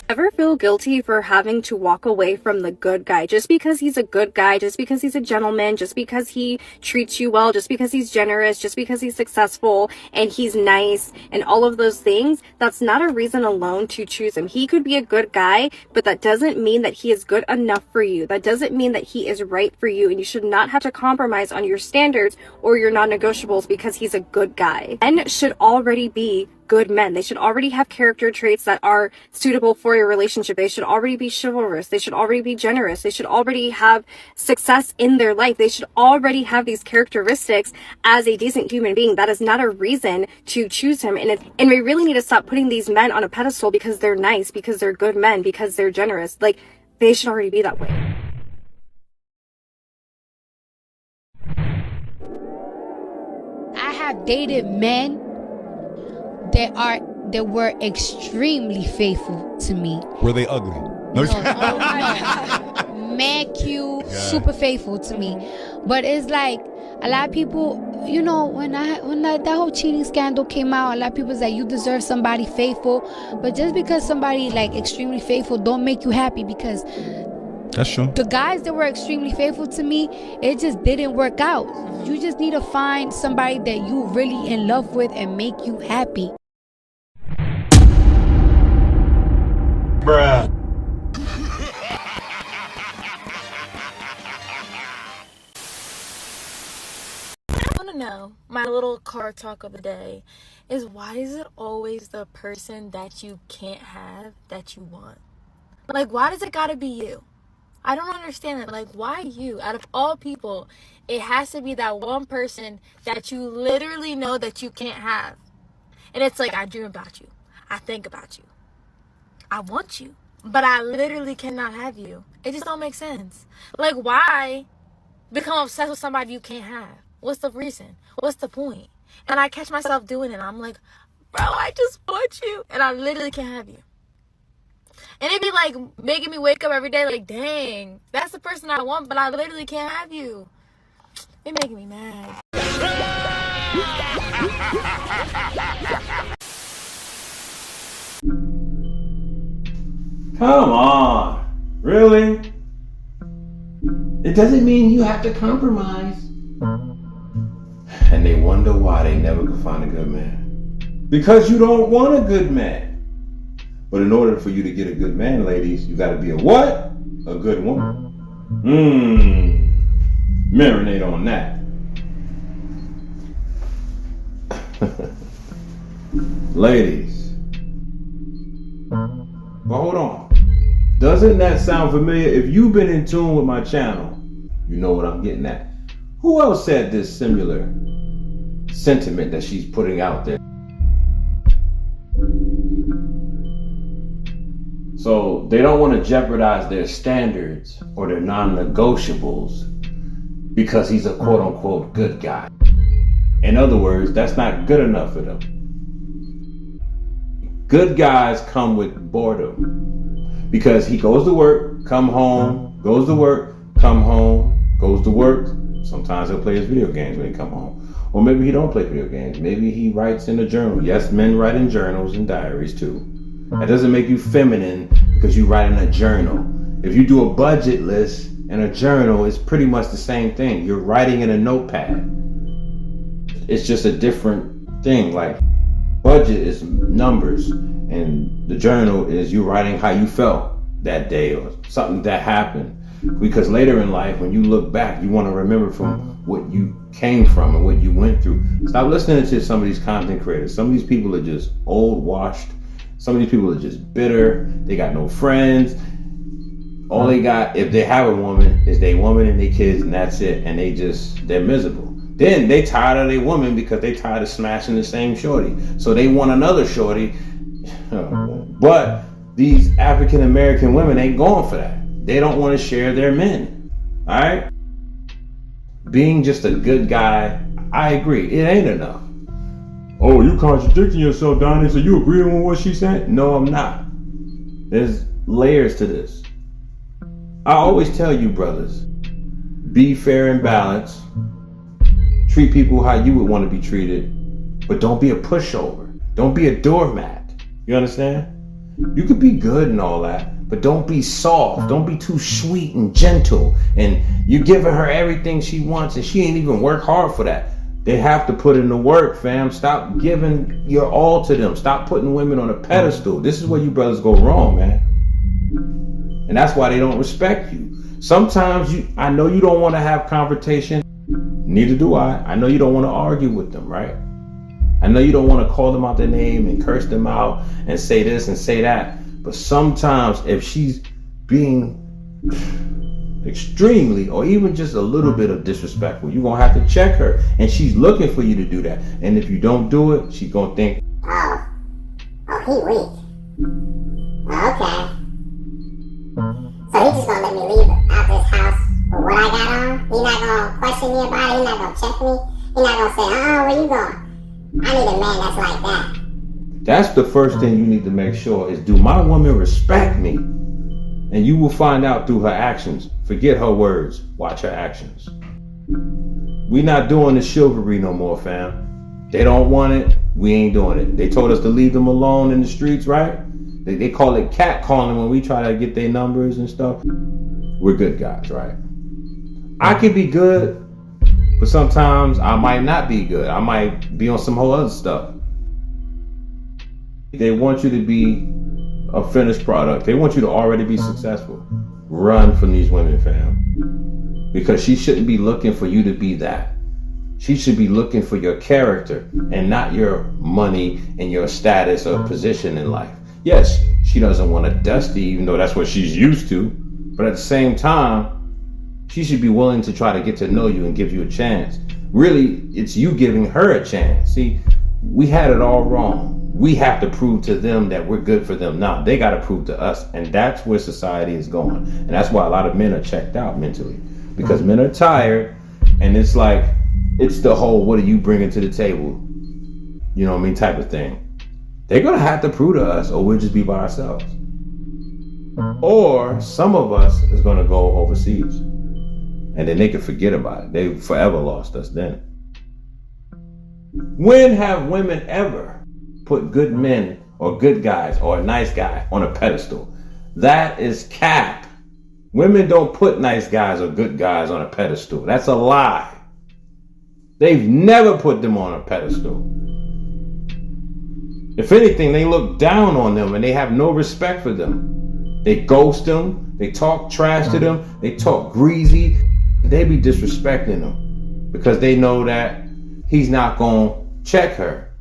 Ever feel guilty for having to walk away from the good guy just because he's a good guy, just because he's a gentleman, just because he treats you well, just because he's generous, just because he's successful and he's nice and all of those things? That's not a reason alone to choose him. He could be a good guy, but that doesn't mean that he is good enough for you. That doesn't mean that he is right for you, and you should not have to compromise on your standards or your non-negotiables because he's a good guy. Men should already be good men. They should already have character traits that are suitable for your relationship. They should already be chivalrous. They should already be generous. They should already have success in their life. They should already have these characteristics as a decent human being. That is not a reason to choose him. And we really need to stop putting these men on a pedestal because they're nice, because they're good men, because they're generous. Like, they should already be that way. I have dated men that were extremely faithful to me. Were they ugly? No. Mad cute, super faithful to me. But it's like a lot of people, you know, when that whole cheating scandal came out, a lot of people was like, you deserve somebody faithful. But just because somebody like extremely faithful don't make you happy, because that's true. the guys that were extremely faithful to me, it just didn't work out. You just need to find somebody that you really in love with and make you happy. Bruh. I want to know, my little car talk of the day is, why is it always the person that you can't have that you want? Like, why does it gotta be you? I don't understand it. Like, why you? Out of all people, it has to be that one person that you literally know that you can't have. And it's like, I dream about you. I think about you. I want you. But I literally cannot have you. It just don't make sense. Like, why become obsessed with somebody you can't have? What's the reason? What's the point? And I catch myself doing it. I'm like, bro, I just want you. And I literally can't have you. And it'd be like making me wake up every day like, dang, that's the person I want, but I literally can't have you. It making me mad. Come on. Really? It doesn't mean you have to compromise. And they wonder why they never could find a good man. Because you don't want a good man. But in order for you to get a good man, ladies, you gotta be a what? A good woman. Marinate on that. Ladies. But hold on. Doesn't that sound familiar? If you've been in tune with my channel, you know what I'm getting at. Who else said this similar sentiment that she's putting out there? So they don't want to jeopardize their standards or their non-negotiables because he's a quote-unquote good guy. In other words, that's not good enough for them. Good guys come with boredom because he goes to work, come home, goes to work, come home, goes to work. Sometimes he'll play his video games when he come home. Or maybe he don't play video games. Maybe he writes in a journal. Yes, men write in journals and diaries too. That doesn't make you feminine because you write in a journal. If you do a budget list and a journal, it's pretty much the same thing. You're writing in a notepad. It's just a different thing. Like, budget is numbers and the journal is you writing how you felt that day or something that happened. Because later in life, when you look back, you want to remember from what you came from and what you went through. Stop listening to some of these content creators. Some of these people are just old, washed. Some of these people are just bitter. They got no friends. All they got, if they have a woman, is their woman and their kids, and that's it. And they're miserable. Then they tired of their woman because they tired of smashing the same shorty. So they want another shorty. But these African American women ain't going for that. They don't want to share their men. All right? Being just a good guy, I agree. It ain't enough. Oh, you contradicting yourself, Donnie, so you agreeing with what she said? No, I'm not. There's layers to this. I always tell you, brothers, be fair and balanced. Treat people how you would want to be treated, but don't be a pushover. Don't be a doormat. You understand? You could be good and all that, but don't be soft. Don't be too sweet and gentle. And you're giving her everything she wants, and she ain't even work hard for that. They have to put in the work, fam. Stop giving your all to them. Stop putting women on a pedestal. This is where you brothers go wrong, man. And that's why they don't respect you. Sometimes I know you don't want to have confrontation. Neither do I. I know you don't want to argue with them, right? I know you don't want to call them out their name and curse them out and say this and say that. But sometimes if she's being extremely or even just a little bit of disrespectful, you're going to have to check her. And she's looking for you to do that. And if you don't do it, she's going to think, oh, he weak. Okay. So he's just going to let me leave out this house with what I got on? He's not going to question me about it? He's not going to check me? He's not going to say, where you going? I need a man that's like that. That's the first thing you need to make sure is, do my woman respect me? And you will find out through her actions. Forget her words. Watch her actions. We not doing the chivalry no more, fam. They don't want it. We ain't doing it. They told us to leave them alone in the streets, right? They call it catcalling when we try to get their numbers and stuff. We're good guys, right? I can be good, but sometimes I might not be good. I might be on some whole other stuff. They want you to be a finished product. They want you to already be successful. Run from these women, fam. Because she shouldn't be looking for you to be that. She should be looking for your character and not your money and your status or position in life. Yes, she doesn't want to dusty, even though that's what she's used to. But at the same time, she should be willing to try to get to know you and give you a chance. Really, it's you giving her a chance. See, we had it all wrong. We have to prove to them that we're good for them. Now, they got to prove to us. And that's where society is going. And that's why a lot of men are checked out mentally. Because men are tired. And it's like, it's the whole, what are you bringing to the table? You know what I mean? Type of thing. They're going to have to prove to us, or we'll just be by ourselves. Or some of us is going to go overseas. And then they can forget about it. They forever lost us then. When have women ever put good men or good guys or a nice guy on a pedestal? That is cap. Women don't put nice guys or good guys on a pedestal. That's a lie. They've never put them on a pedestal. If anything, they look down on them and they have no respect for them. They ghost them. They talk trash to them. They talk greasy. They be disrespecting him because they know that he's not going to check her.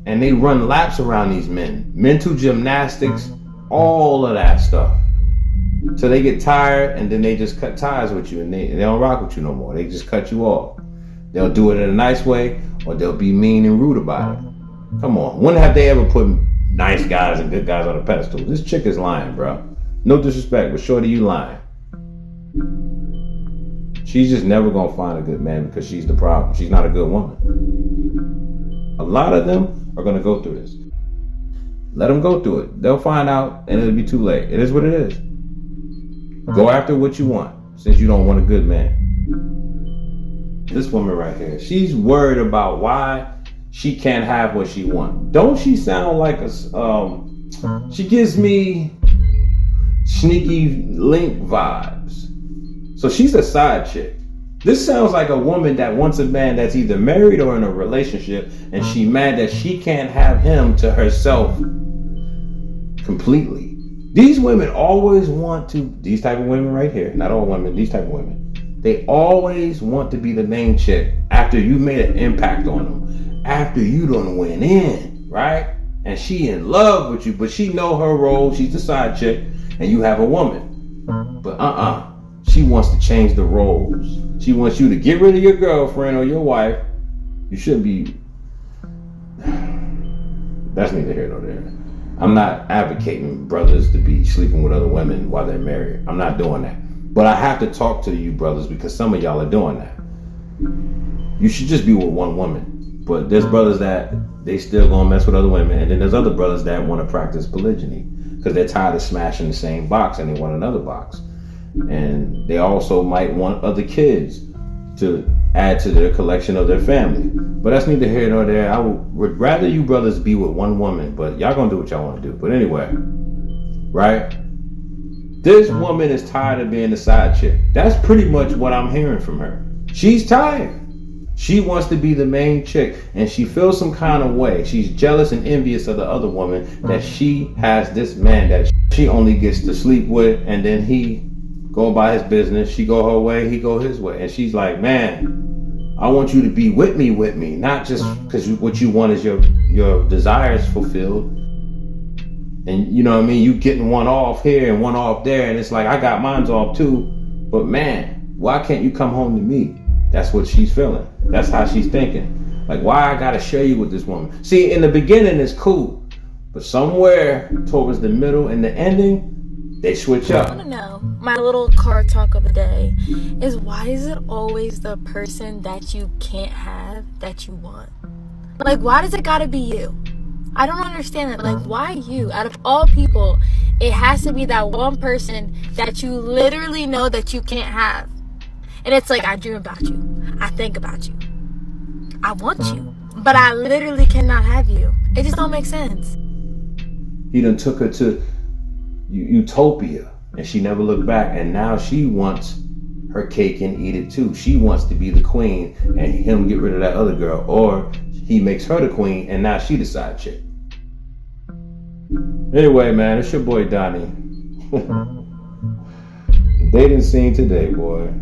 And they run laps around these men. Mental gymnastics, all of that stuff. So they get tired and then they just cut ties with you and they don't rock with you no more. They just cut you off. They'll do it in a nice way or they'll be mean and rude about it. Come on. When have they ever put nice guys and good guys on a pedestal? This chick is lying, bro. No disrespect, but shorty, you lying. She's just never going to find a good man because she's the problem. She's not a good woman. A lot of them are going to go through this. Let them go through it. They'll find out and it'll be too late. It is what it is. Go after what you want since you don't want a good man. This woman right here, she's worried about why she can't have what she wants. Don't she sound like she gives me sneaky link vibes. So she's a side chick. This sounds like a woman that wants a man that's either married or in a relationship and she mad that she can't have him to herself completely. These women always want to, these type of women right here, not all women, these type of women, they always want to be the main chick after you made an impact on them, after you done went in, right? And she in love with you, but she know her role, she's the side chick, and you have a woman. But she wants to change the roles. She wants you to get rid of your girlfriend or your wife. You shouldn't be, that's neither here nor there. I'm not advocating brothers to be sleeping with other women while they're married. I'm not doing that. But I have to talk to you brothers because some of y'all are doing that. You should just be with one woman. But there's brothers that they still gonna mess with other women, and then there's other brothers that want to practice polygyny because they're tired of smashing the same box and they want another box. And they also might want other kids to add to their collection of their family. But that's neither here nor there. I would rather you brothers be with one woman, but y'all gonna do what y'all want to do. But anyway, right? This woman is tired of being the side chick. That's pretty much what I'm hearing from her. She's tired. She wants to be the main chick, and she feels some kind of way. She's jealous and envious of the other woman that she has this man that she only gets to sleep with, and then he go about his business. She go her way, he go his way. And she's like, man, I want you to be with me, not just because what you want is your desires fulfilled. And you know what I mean? You getting one off here and one off there, and it's like, I got mine's off too, but man, why can't you come home to me? That's what she's feeling. That's how she's thinking. Like, why I gotta share you with this woman? See, in the beginning it's cool, but somewhere towards the middle and the ending, they switch up. I want to know, my little car talk of the day is, why is it always the person that you can't have that you want? Like, why does it gotta be you? I don't understand that. Like, why you? Out of all people, it has to be that one person that you literally know that you can't have. And it's like, I dream about you. I think about you. I want you. But I literally cannot have you. It just don't make sense. He done took her to utopia, and she never looked back. And now she wants her cake and eat it too. She wants to be the queen, and him get rid of that other girl. Or he makes her the queen, and now she the side chick. Anyway, man, it's your boy Donnie. Dating scene today, boy.